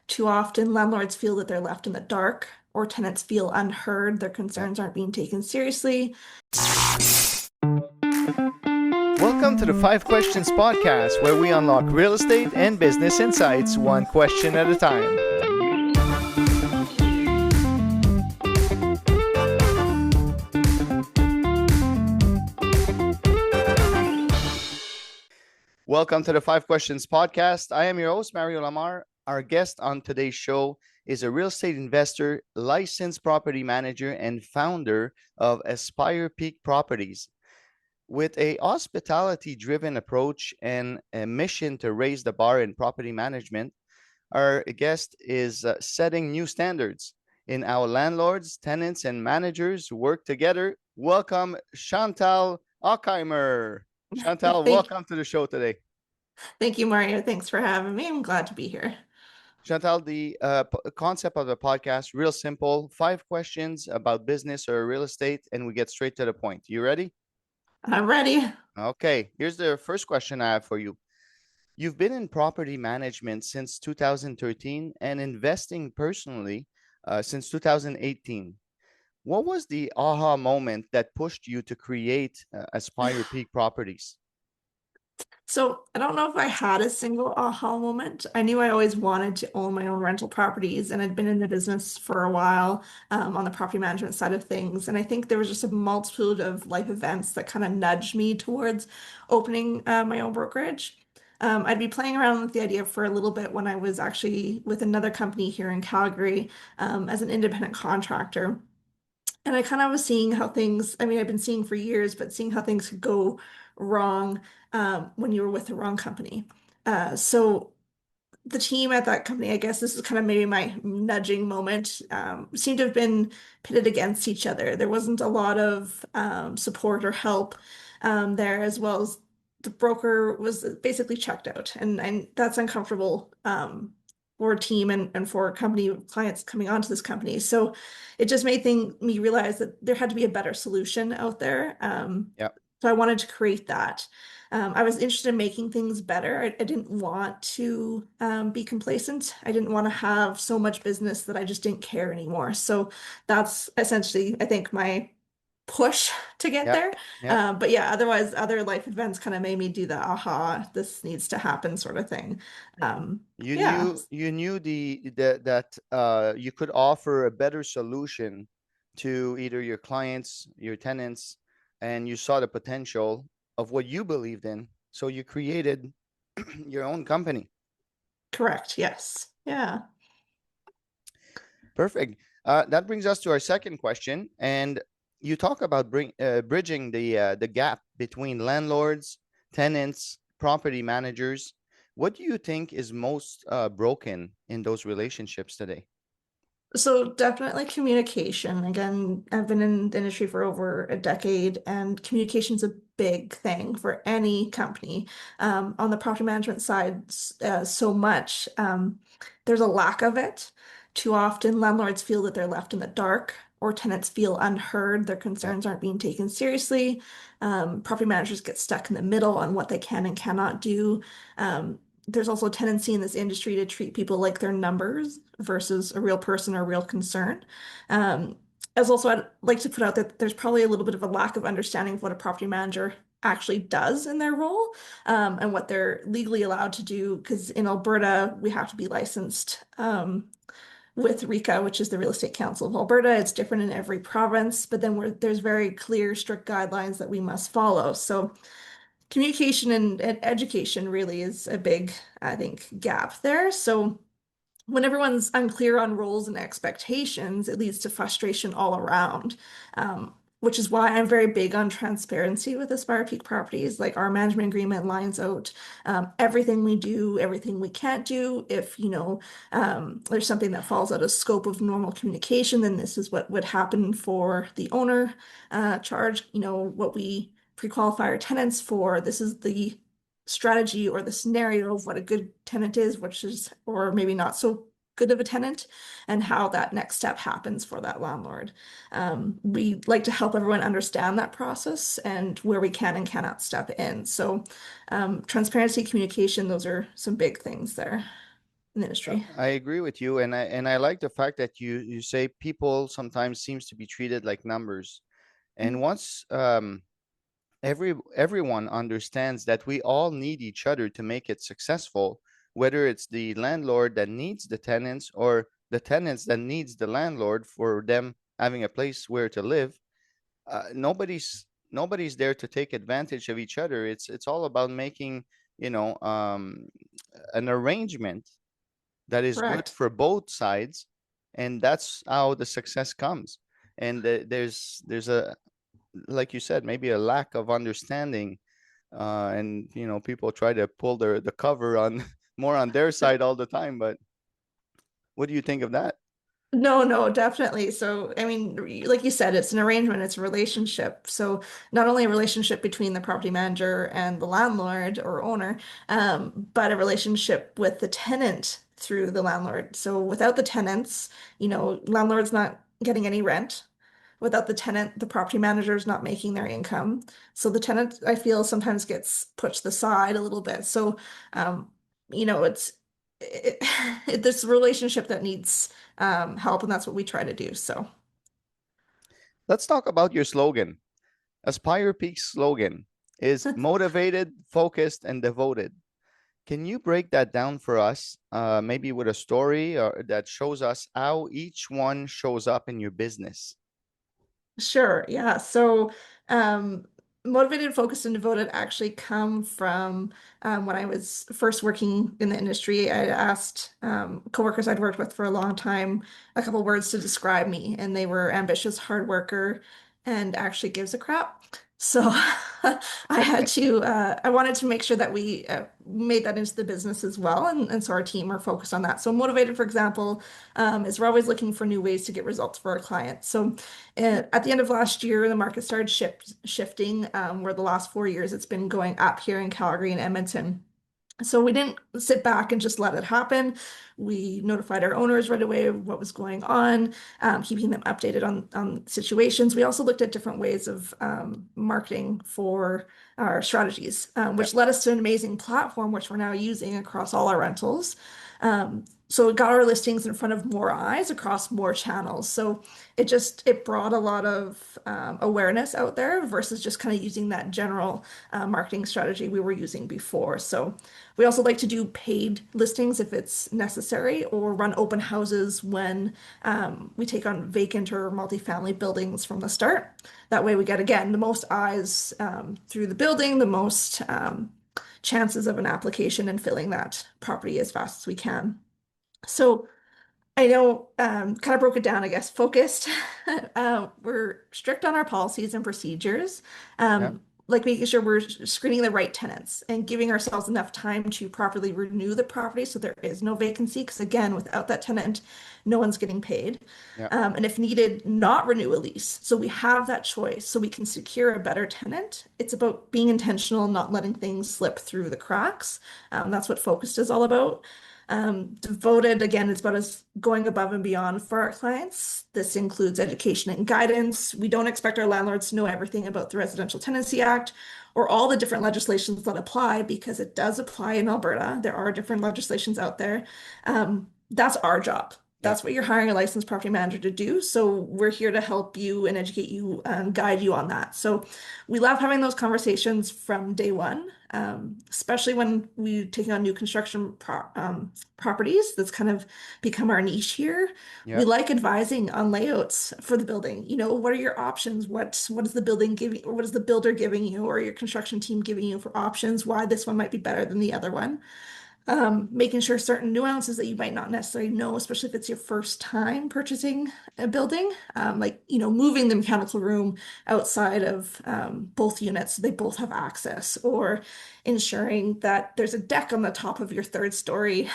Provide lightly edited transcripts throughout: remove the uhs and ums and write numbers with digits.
Too often, landlords feel that they're left in the dark, or tenants feel unheard, their Yeah. concerns aren't being taken seriously. Welcome to the Five Questions podcast, where we unlock real estate and business insights one question at a time. Welcome to the Five Questions podcast. I am your host, Mario Lamar. Our guest on today's show is a real estate investor, licensed property manager, and founder of Aspire Peak Properties. With a hospitality-driven approach and a mission to raise the bar in property management, our guest is setting new standards in how landlords, tenants, and managers work together. Welcome, Schantel Hochheimer. Chantal, Thank, welcome to the show today. thank you, Mario. Thanks for having me. I'm glad to be here. Chantal, the concept of the podcast, real simple. 5 questions about business or real estate, and we get straight to the point. You ready? I'm ready. Okay, here's the first question I have for you. You've been in property management since 2013 and investing personally since 2018. What was the aha moment that pushed you to create Aspire Peak Properties? So I don't know if I had a single aha moment. I knew I always wanted to own my own rental properties, and I'd been in the business for a while on the property management side of things. And I think there was just a multitude of life events that kind of nudged me towards opening my own brokerage. I'd be playing around with the idea for a little bit when I was actually with another company here in Calgary as an independent contractor. And I kind of was seeing how things, I mean, I've been seeing for years, but seeing how things could go wrong when you were with the wrong company. So the team at that company, I guess this is kind of maybe my nudging moment, seemed to have been pitted against each other. There wasn't a lot of support or help there, as well as the broker was basically checked out, and that's uncomfortable for a team and for company clients coming onto this company. So it just made me realize that there had to be a better solution out there. Yeah, So I wanted to create that. I was interested in making things better. I didn't want to be complacent. I didn't want to have so much business that I just didn't care anymore. So that's essentially, I think, my push to get yeah, there. yeah. But yeah, otherwise, other life events kind of made me do the aha, this needs to happen sort of thing. You Yeah, knew you knew that you could offer a better solution to either your clients, your tenants, and you saw the potential of what you believed in. So you created your own company. correct. Yes. Yeah. Perfect. That brings us to our second question, and you talk about bridging the gap between landlords, tenants, property managers. What do you think is most broken in those relationships today? So definitely communication. Again, I've been in the industry for over a decade, and communication is a big thing for any company. On the property management side, so much. There's a lack of it. Too often, landlords feel that they're left in the dark, or tenants feel unheard, their Yeah, concerns aren't being taken seriously. Property managers get stuck in the middle on what they can and cannot do. There's also a tendency in this industry to treat people like they're numbers versus a real person or a real concern. Um, as also, I'd like to put out that there's probably a little bit of a lack of understanding of what a property manager actually does in their role and what they're legally allowed to do. Because in Alberta, we have to be licensed with RECA, which is the Real Estate Council of Alberta. It's different in every province, but then there's very clear, strict guidelines that we must follow. So communication and education really is a big, I think, gap there. So when everyone's unclear on roles and expectations, it leads to frustration all around. Which is why I'm very big on transparency with Aspire Peak Properties. Like our management agreement lines out everything we do, everything we can't do. If there's something that falls out of scope of normal communication, then this is what would happen for the owner charge. What we pre-qualify our tenants for. This is the strategy or the scenario of what a good tenant is, which is, or maybe not so good of a tenant, and how that next step happens for that landlord. We like to help everyone understand that process and where we can and cannot step in. So, transparency, communication, those are some big things there. in the industry. I agree with you, and I like the fact that you say people sometimes seems to be treated like numbers, and once everyone understands that we all need each other to make it successful, whether it's the landlord that needs the tenants or the tenants that needs the landlord for them having a place where to live. Nobody's there to take advantage of each other. It's all about making, you know, an arrangement that is good Correct. for both sides, and that's how the success comes. And there's a, like you said, maybe a lack of understanding, and people try to pull the cover on more on their side all the time. But what do you think of that? No, no, definitely. So, I mean, like you said, it's an arrangement, it's a relationship. So, not only a relationship between the property manager and the landlord or owner, but a relationship with the tenant through the landlord. So, without the tenants, landlord's not getting any rent. Without the tenant, the property manager is not making their income. So, the tenant, I feel, sometimes gets pushed aside a little bit. So, um, it's it, this relationship that needs help, and that's what we try to do. So, Let's talk about your slogan. Aspire Peak's slogan is motivated, focused, and devoted. Can you break that down for us, maybe with a story or that shows us how each one shows up in your business? sure, yeah. So, um, motivated, focused, and devoted actually come from when I was first working in the industry. I asked coworkers I'd worked with for a long time a couple words to describe me, and they were ambitious, hard worker, and actually gives a crap. So I wanted to make sure that we made that into the business as well. And so our team are focused on that. So motivated, for example, is we're always looking for new ways to get results for our clients. So at the end of last year, the market started shifting, where the last 4 years it's been going up here in Calgary and Edmonton. So we didn't sit back and just let it happen. We notified our owners right away of what was going on, keeping them updated on situations. We also looked at different ways of marketing for our strategies, Yep. which led us to an amazing platform, which we're now using across all our rentals. So it got our listings in front of more eyes across more channels. So it brought a lot of awareness out there versus just kind of using that general marketing strategy we were using before. So we also like to do paid listings if it's necessary, or run open houses when we take on vacant or multifamily buildings from the start. That way we get, again, the most eyes through the building, the most chances of an application and filling that property as fast as we can. So I know, kind of broke it down, I guess, focused. We're strict on our policies and procedures, Yep. like making sure we're screening the right tenants and giving ourselves enough time to properly renew the property so there is no vacancy. Because again, without that tenant, no one's getting paid. Yep. And if needed, not renew a lease. So we have that choice so we can secure a better tenant. It's about being intentional, not letting things slip through the cracks. That's what focused is all about. Devoted, again, it's about us going above and beyond for our clients. This includes education and guidance. We don't expect our landlords to know everything about the Residential Tenancy Act or all the different legislations that apply, because it does apply in Alberta. There are different legislations out there. That's our job. Yep. That's what you're hiring a licensed property manager to do. So we're here to help you and educate you and guide you on that. So we love having those conversations from day one, especially when we taking on new construction properties. That's kind of become our niche here. We Yep. like advising on layouts for the building. What are your options? What is the building giving, or what is the builder giving you, or your construction team giving you for options? Why this one might be better than the other one? Making sure certain nuances that you might not necessarily know, especially if it's your first time purchasing a building, like, moving the mechanical room outside of both units so they both have access, or ensuring that there's a deck on the top of your third story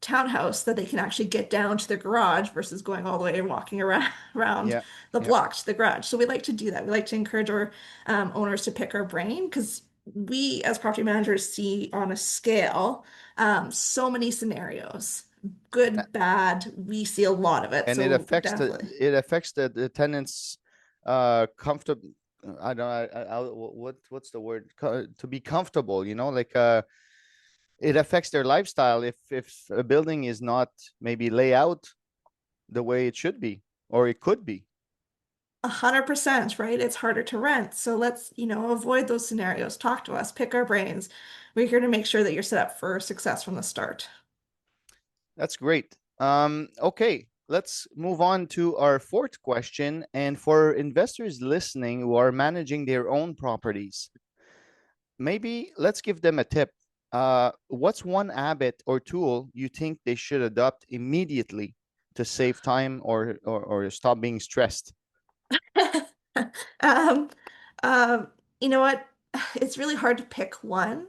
townhouse that they can actually get down to their garage versus going all the way and walking around Yep. the Yep. block to the garage. So we like to do that. We like to encourage our owners to pick our brain, because we as property managers see on a scale so many scenarios, good, bad. We see a lot of it. And it So affects definitely. the tenants comfortable. I don't, what's the word, to be comfortable, like it affects their lifestyle if a building is not maybe laid out the way it should be or it could be. 100%, right? It's harder to rent. So let's, avoid those scenarios. Talk to us, pick our brains. We're here to make sure that you're set up for success from the start. That's great. Okay, let's move on to our fourth question. And for investors listening who are managing their own properties, maybe let's give them a tip. What's one habit or tool you think they should adopt immediately to save time or stop being stressed? Um, um, you know what? It's really hard to pick one.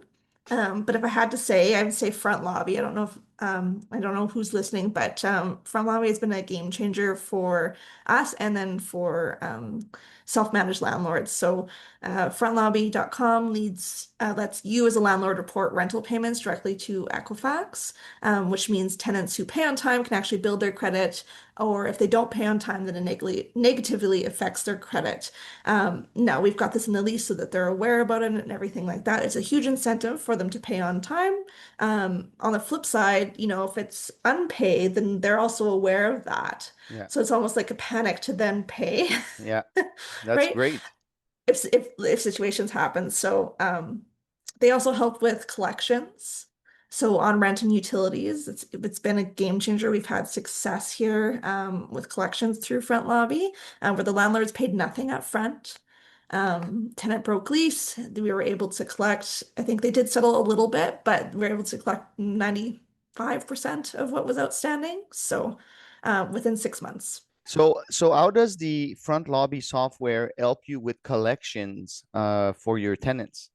But if I had to say, I would say front lobby. I don't know who's listening, but front lobby has been a game changer for us and then for self-managed landlords. So frontlobby.com lets you as a landlord report rental payments directly to Equifax, which means tenants who pay on time can actually build their credit, or if they don't pay on time, then it negatively affects their credit. Now we've got this in the lease so that they're aware about it and everything like that. It's a huge incentive for them to pay on time. On the flip side, if it's unpaid, then they're also aware of that. Yeah, So it's almost like a panic to then pay, yeah, that's right? great. If situations happen. So they also help with collections. So on rent and utilities, it's been a game changer. We've had success here with collections through Front Lobby, where the landlords paid nothing up front. Tenant broke lease. We were able to collect. I think they did settle a little bit, but we were able to collect 95% of what was outstanding. So within 6 months. So how does the front lobby software help you with collections for your tenants?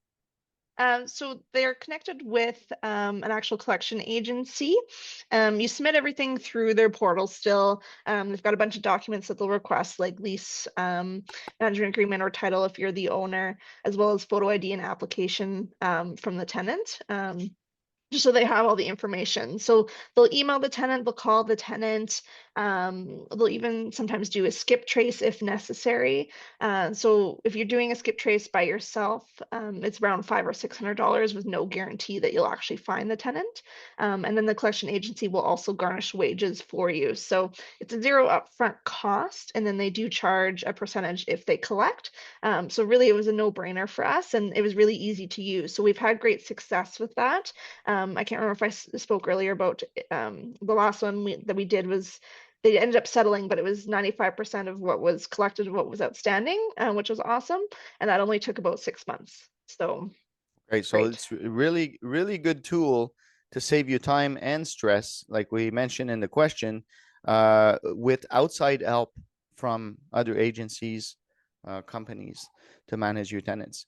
So they're connected with an actual collection agency. You submit everything through their portal still. They've got a bunch of documents that they'll request, like lease management agreement or title if you're the owner, as well as photo ID and application from the tenant. Just so they have all the information. So they'll email the tenant, they'll call the tenant, they'll even sometimes do a skip trace if necessary. So if you're doing a skip trace by yourself, it's around $500 or $600 with no guarantee that you'll actually find the tenant. And then the collection agency will also garnish wages for you. So it's a zero upfront cost, and then they do charge a percentage if they collect. So really, it was a no-brainer for us, and it was really easy to use. So we've had great success with that. I can't remember if I spoke earlier about the last one that we did was they ended up settling, but it was 95% of what was collected of what was outstanding, which was awesome. And that only took about 6 months. So Right. So great. it's a really, really good tool to save you time and stress, like we mentioned in the question, with outside help from other agencies, companies to manage your tenants.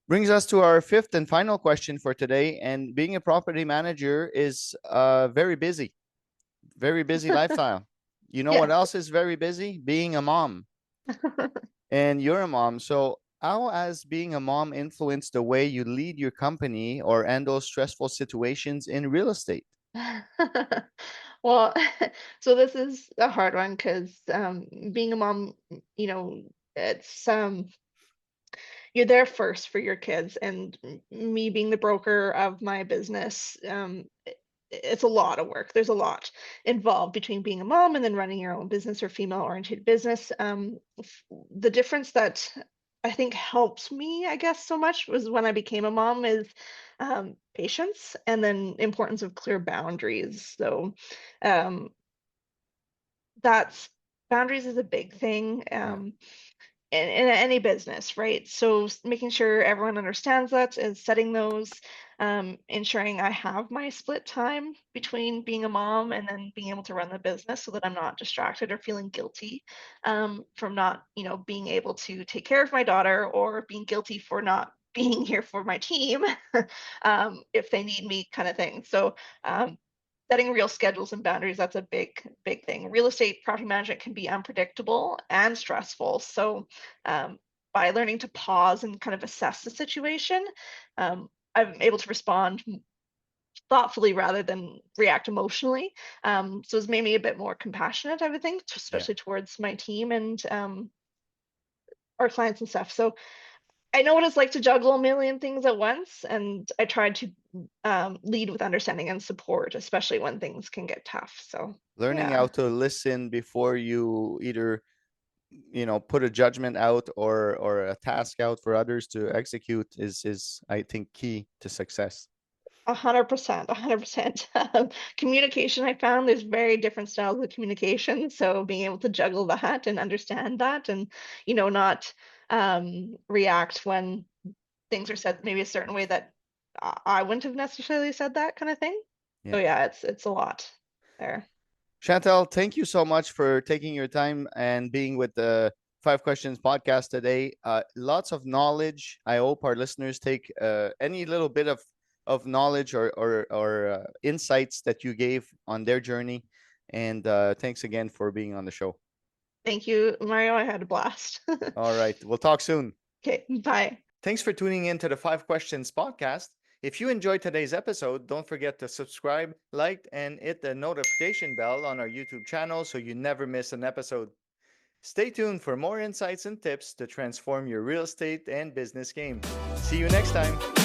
Brings us to our fifth and final question for today. And being a property manager is very busy lifestyle. You know what Yes. else is very busy? Being a mom. And you're a mom. So how has being a mom influenced the way you lead your company or handle stressful situations in real estate? Well, so this is a hard one because being a mom, it's you're there first for your kids, and me being the broker of my business, it's a lot of work. There's a lot involved between being a mom and then running your own business or female oriented business. The difference that I think helped me, I guess, so much was when I became a mom is patience and then importance of clear boundaries. So um, that's boundaries is a big thing. Yeah, In any business, right? So making sure everyone understands that and setting those, ensuring I have my split time between being a mom and then being able to run the business so that I'm not distracted or feeling guilty from not, being able to take care of my daughter or being guilty for not being here for my team if they need me kind of thing. So setting real schedules and boundaries, that's a big thing. Real estate property management can be unpredictable and stressful. So by learning to pause and kind of assess the situation, I'm able to respond thoughtfully rather than react emotionally. So it's made me a bit more compassionate, I would think, yeah, especially towards my team and our clients and stuff. So I know what it's like to juggle a million things at once, and I try to lead with understanding and support, especially when things can get tough. So Learning yeah, how to listen before you either, put a judgment out or a task out for others to execute is I think key to success. 100%, 100%. Communication, I found there's very different styles of communication. So being able to juggle that and understand that, and not react when things are said maybe a certain way that I wouldn't have necessarily said that kind of thing. Yeah. So yeah, it's a lot there. Chantel, thank you so much for taking your time and being with the Five Questions podcast today. Lots of knowledge. I hope our listeners take any little bit of knowledge or insights that you gave on their journey. And thanks again for being on the show. Thank you, Mario. I had a blast. All right. We'll talk soon. Okay, bye. Thanks for tuning in to the Five Questions podcast. If you enjoyed today's episode, don't forget to subscribe, like, and hit the notification bell on our YouTube channel so you never miss an episode. Stay tuned for more insights and tips to transform your real estate and business game. See you next time.